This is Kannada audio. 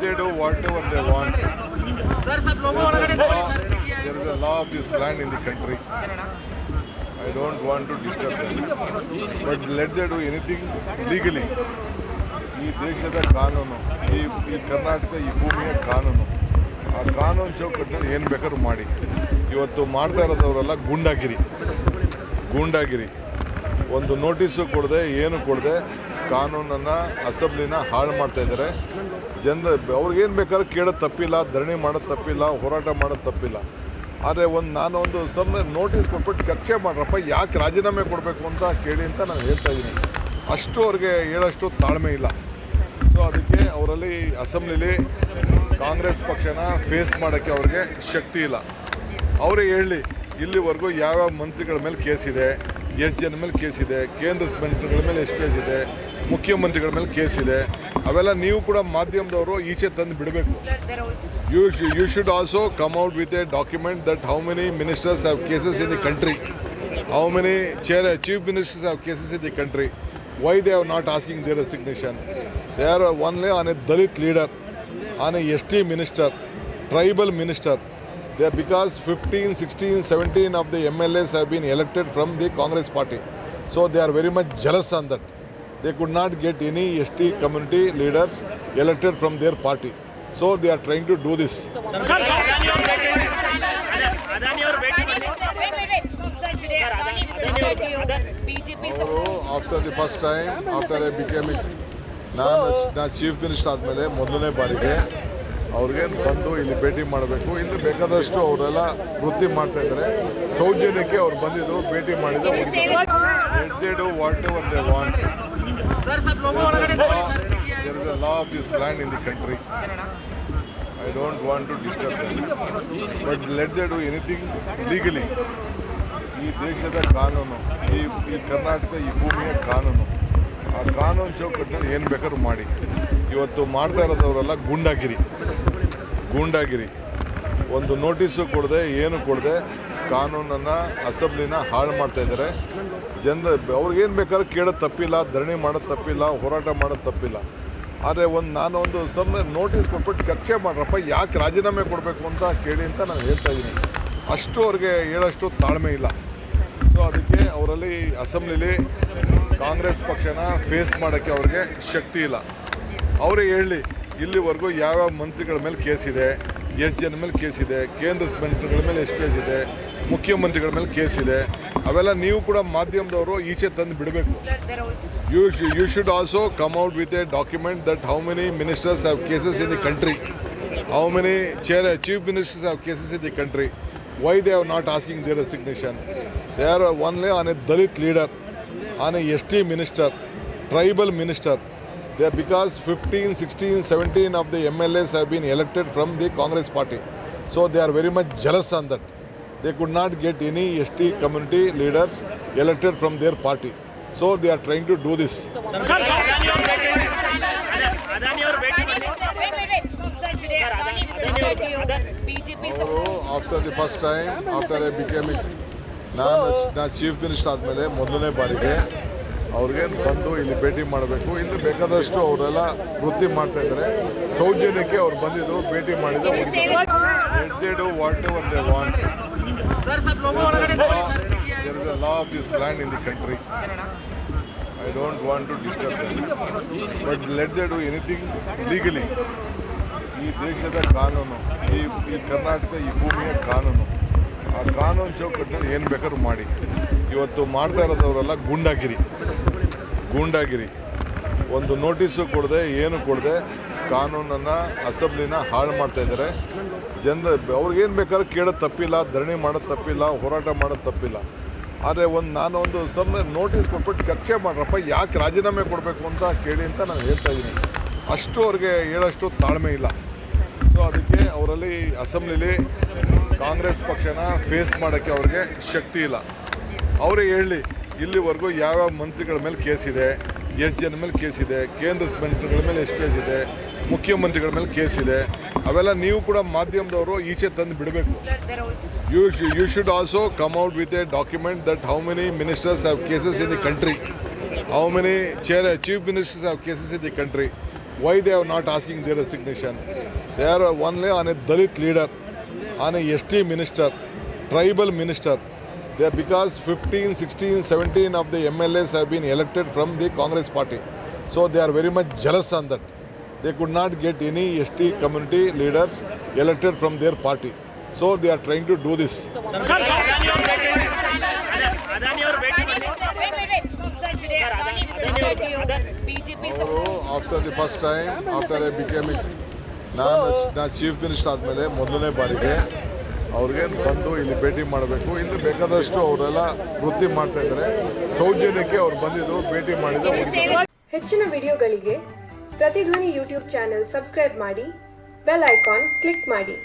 they do whatever they want. There is a law of this land in the country. I don't want to disturb them. But let them do anything legally. ಈ ದೇಶದ ಕಾನೂನು, ಈ ಕರ್ನಾಟಕ, ಈ ಭೂಮಿಯ ಕಾನೂನು, ಆ ಕಾನೂನು ಚೌಕಟ್ಟಲ್ಲಿ ಏನು ಬೇಕಾದ್ರೂ ಮಾಡಿ. ಇವತ್ತು ಮಾಡ್ತಾ ಇರೋದವರೆಲ್ಲ ಗೂಂಡಾಗಿರಿ. ಒಂದು ನೋಟಿಸು ಕೊಡದೆ, ಏನು ಕೊಡದೆ ಕಾನೂನನ್ನು, ಅಸೆಂಬ್ಲಿನ ಹಾಳು ಮಾಡ್ತಾ ಇದ್ದಾರೆ. ಅವ್ರಿಗೇನು ಬೇಕಾದ್ರೂ ಕೇಳೋದು ತಪ್ಪಿಲ್ಲ, ಧರಣಿ ಮಾಡೋದು ತಪ್ಪಿಲ್ಲ, ಹೋರಾಟ ಮಾಡೋದು ತಪ್ಪಿಲ್ಲ. ಆದರೆ ನಾನೊಂದು ಸುಮ್ಮನೆ ನೋಟಿಸ್ ಕೊಟ್ಬಿಟ್ಟು ಚರ್ಚೆ ಮಾಡ್ರಪ್ಪ, ಯಾಕೆ ರಾಜೀನಾಮೆ ಕೊಡಬೇಕು ಅಂತ ಕೇಳಿ ಅಂತ ನಾನು ಹೇಳ್ತಾ ಇದ್ದೀನಿ. ಅಷ್ಟು ಅವ್ರಿಗೆ ಹೇಳೋಷ್ಟು ತಾಳ್ಮೆ ಇಲ್ಲ. ಸೊ ಅದಕ್ಕೆ ಅವರಲ್ಲಿ ಅಸೆಂಬ್ಲಿಲಿ ಕಾಂಗ್ರೆಸ್ ಪಕ್ಷನ ಫೇಸ್ ಮಾಡೋಕ್ಕೆ ಅವ್ರಿಗೆ ಶಕ್ತಿ ಇಲ್ಲ. ಅವರೇ ಹೇಳಲಿ, ಇಲ್ಲಿವರೆಗೂ ಯಾವ್ಯಾವ ಮಂತ್ರಿಗಳ ಮೇಲೆ ಕೇಸಿದೆ, ಎಷ್ಟು ಜನ ಮೇಲೆ ಕೇಸಿದೆ, ಕೇಂದ್ರ ಮಂತ್ರಿಗಳ ಮೇಲೆ ಎಷ್ಟು ಕೇಸಿದೆ, ಮುಖ್ಯಮಂತ್ರಿಗಳ ಮೇಲೆ ಕೇಸಿದೆ, ಅವೆಲ್ಲ ನೀವು ಕೂಡ ಮಾಧ್ಯಮದವರು ಈಚೆ ತಂದು ಬಿಡಬೇಕು. You should also come out with a document that how many ministers have cases in the country, how many chief ministers have cases in the country, why they are not asking their resignation. They are only on a Dalit leader, on a ST minister, tribal minister. They are because 15, 16, 17 of the MLAs have been elected from the Congress party. So they are very much jealous on that. They could not get any ST community leaders elected from their party. So they are trying to do this. After the first time, after I became ನಾನು ಚೀಫ್ ಮಿನಿಸ್ಟರ್ ಆದಮೇಲೆ ಮೊದಲನೇ ಬಾರಿಗೆ ಅವ್ರಿಗೆ ಬಂದು ಇಲ್ಲಿ ಭೇಟಿ ಮಾಡಬೇಕು. ಇಲ್ಲಿ ಬೇಕಾದಷ್ಟು ಅವರೆಲ್ಲ ವೃತ್ತಿ ಮಾಡ್ತಾ ಇದ್ದಾರೆ. ಸೌಜನ್ಯಕ್ಕೆ ಅವ್ರು ಬಂದಿದ್ರು, ಭೇಟಿ ಮಾಡಿದ್ರು. They do whatever they want. There is a law of this land in the country. I don't want to disturb them. But let them do anything legally. ಈ ದೇಶದ ಕಾನೂನು, ಈ ಕರ್ನಾಟಕ, ಈ ಭೂಮಿಯ ಕಾನೂನು, ಆ ಕಾನೂನು ಚೌಕಟ್ಟಲ್ಲಿ ಏನು ಬೇಕಾದ್ರೂ ಮಾಡಿ. ಇವತ್ತು ಮಾಡ್ತಾ ಇರೋದವರೆಲ್ಲ ಗೂಂಡಾಗಿರಿ. ಒಂದು ನೋಟಿಸು ಕೊಡದೆ, ಏನು ಕೊಡದೆ ಕಾನೂನನ್ನು, ಅಸೆಂಬ್ಲಿನ ಹಾಳು ಮಾಡ್ತಾ ಇದ್ದಾರೆ. ಅವ್ರಿಗೇನು ಬೇಕಾದ್ರೂ ಕೇಳೋದು ತಪ್ಪಿಲ್ಲ, ಧರಣಿ ಮಾಡೋದು ತಪ್ಪಿಲ್ಲ, ಹೋರಾಟ ಮಾಡೋದು ತಪ್ಪಿಲ್ಲ. ಆದರೆ ನಾನೊಂದು ಸುಮ್ಮನೆ ನೋಟಿಸ್ ಕೊಟ್ಬಿಟ್ಟು ಚರ್ಚೆ ಮಾಡ್ರಪ್ಪ, ಯಾಕೆ ರಾಜೀನಾಮೆ ಕೊಡಬೇಕು ಅಂತ ಕೇಳಿ ಅಂತ ನಾನು ಹೇಳ್ತಾ ಇದ್ದೀನಿ. ಅಷ್ಟು ಅವ್ರಿಗೆ ಹೇಳೋಷ್ಟು ತಾಳ್ಮೆ ಇಲ್ಲ. ಸೊ ಅದಕ್ಕೆ ಅವರಲ್ಲಿ ಅಸೆಂಬ್ಲಿಲಿ ಕಾಂಗ್ರೆಸ್ ಪಕ್ಷನ ಫೇಸ್ ಮಾಡೋಕ್ಕೆ ಅವ್ರಿಗೆ ಶಕ್ತಿ ಇಲ್ಲ. ಅವರೇ ಹೇಳಲಿ, ಇಲ್ಲಿವರೆಗೂ ಯಾವ್ಯಾವ ಮಂತ್ರಿಗಳ ಮೇಲೆ ಕೇಸಿದೆ, ಎಷ್ಟು ಜನ ಮೇಲೆ ಕೇಸಿದೆ, ಕೇಂದ್ರ ಮಂತ್ರಿಗಳ ಮೇಲೆ ಎಷ್ಟು ಕೇಸಿದೆ, ಮುಖ್ಯಮಂತ್ರಿಗಳ ಮೇಲೆ ಕೇಸಿದೆ, ಅವೆಲ್ಲ ನೀವು ಕೂಡ ಮಾಧ್ಯಮದವರು ಈಚೆ ತಂದು ಬಿಡಬೇಕು. You should also come out with a document that how many ministers have cases in the country, how many chief ministers have cases in the country, why they are not asking their resignation. They are only on a Dalit leader, on a ST minister, tribal minister. They are because 15, 16, 17 of the MLAs have been elected from the Congress party. So they are very much jealous on that. They could not get any ST community leaders elected from their party. So they are trying to do this. After the first time, after I became ನಾನು ಚೀಫ್ ಮಿನಿಸ್ಟರ್ ಆದಮೇಲೆ ಮೊದಲನೇ ಬಾರಿಗೆ ಅವ್ರಿಗೆ ಬಂದು ಇಲ್ಲಿ ಭೇಟಿ ಮಾಡಬೇಕು. ಇಲ್ಲಿ ಬೇಕಾದಷ್ಟು ಅವರೆಲ್ಲ ವೃತ್ತಿ ಮಾಡ್ತಾ ಇದ್ದಾರೆ. ಸೌಜನ್ಯಕ್ಕೆ ಅವ್ರು ಬಂದಿದ್ರು, ಭೇಟಿ ಮಾಡಿದ್ರು. They do whatever they want. There is a law of this land in the country. I don't want to disturb them. But let them do anything legally. ಈ ದೇಶದ ಕಾನೂನು, ಈ ಕರ್ನಾಟಕ, ಈ ಭೂಮಿಯ ಕಾನೂನು, ಆ ಕಾನೂನು ಚೌಕಟ್ಟಲ್ಲಿ ಏನು ಬೇಕಾದ್ರೂ ಮಾಡಿ. ಇವತ್ತು ಮಾಡ್ತಾ ಇರೋದವರೆಲ್ಲ ಗೂಂಡಾಗಿರಿ. ಒಂದು ನೋಟಿಸು ಕೊಡದೆ, ಏನು ಕೊಡದೆ ಕಾನೂನನ್ನು, ಅಸೆಂಬ್ಲಿನ ಹಾಳು ಮಾಡ್ತಾ ಇದ್ದಾರೆ. ಅವ್ರಿಗೇನು ಬೇಕಾದ್ರೂ ಕೇಳೋದು ತಪ್ಪಿಲ್ಲ, ಧರಣಿ ಮಾಡೋದು ತಪ್ಪಿಲ್ಲ, ಹೋರಾಟ ಮಾಡೋದು ತಪ್ಪಿಲ್ಲ. ಆದರೆ ನಾನೊಂದು ಸುಮ್ಮನೆ ನೋಟಿಸ್ ಕೊಟ್ಬಿಟ್ಟು ಚರ್ಚೆ ಮಾಡ್ರಪ್ಪ, ಯಾಕೆ ರಾಜೀನಾಮೆ ಕೊಡಬೇಕು ಅಂತ ಕೇಳಿ ಅಂತ ನಾನು ಹೇಳ್ತಾ ಇದ್ದೀನಿ. ಅಷ್ಟು ಅವ್ರಿಗೆ ಹೇಳೋಷ್ಟು ತಾಳ್ಮೆ ಇಲ್ಲ. ಸೊ ಅದಕ್ಕೆ ಅವರಲ್ಲಿ ಅಸೆಂಬ್ಲಿಲಿ ಕಾಂಗ್ರೆಸ್ ಪಕ್ಷನ ಫೇಸ್ ಮಾಡೋಕ್ಕೆ ಅವ್ರಿಗೆ ಶಕ್ತಿ ಇಲ್ಲ. ಅವರೇ ಹೇಳಲಿ, ಇಲ್ಲಿವರೆಗೂ ಯಾವ್ಯಾವ ಮಂತ್ರಿಗಳ ಮೇಲೆ ಕೇಸಿದೆ, ಎಷ್ಟು ಜನ ಮೇಲೆ ಕೇಸಿದೆ, ಕೇಂದ್ರ ಮಂತ್ರಿಗಳ ಮೇಲೆ ಎಷ್ಟು ಕೇಸಿದೆ, ಮುಖ್ಯಮಂತ್ರಿಗಳ ಮೇಲೆ ಕೇಸಿದೆ, ಅವೆಲ್ಲ ನೀವು ಕೂಡ ಮಾಧ್ಯಮದವರು ಈಚೆ ತಂದು ಬಿಡಬೇಕು. You should also come out with a document that how many ministers have cases in the country, how many chief ministers have cases in the country, Why they are not asking their resignation? They are only on a Dalit leader, on a ST minister, tribal minister. They are because 15, 16, 17 of the MLAs have been elected from the Congress party. So they are very much jealous on that. They could not get any ST community leaders elected from their party. So they are trying to do this. After the first time, after I became ನಾನು ಚೀಫ್ ಮಿನಿಸ್ಟರ್ ಆದಮೇಲೆ ಮೊದಲನೇ ಬಾರಿಗೆ ಅವ್ರಿಗೆ ಬಂದು ಇಲ್ಲಿ ಭೇಟಿ ಮಾಡಬೇಕು. ಇಲ್ಲಿ ಬೇಕಾದಷ್ಟು ಅವರೆಲ್ಲ ವೃತ್ತಿ ಮಾಡ್ತಾ ಇದ್ದಾರೆ. ಸೌಜನ್ಯಕ್ಕೆ ಅವ್ರು ಬಂದಿದ್ರು, ಭೇಟಿ ಮಾಡಿದ್ರು. ಹೆಚ್ಚಿನ ವಿಡಿಯೋಗಳಿಗೆ ಪ್ರತಿಧ್ವನಿ ಯೂಟ್ಯೂಬ್ ಚಾನೆಲ್ ಸಬ್ಸ್ಕ್ರೈಬ್ ಮಾಡಿ, ಬೆಲ್ ಐಕಾನ್ ಕ್ಲಿಕ್ ಮಾಡಿ.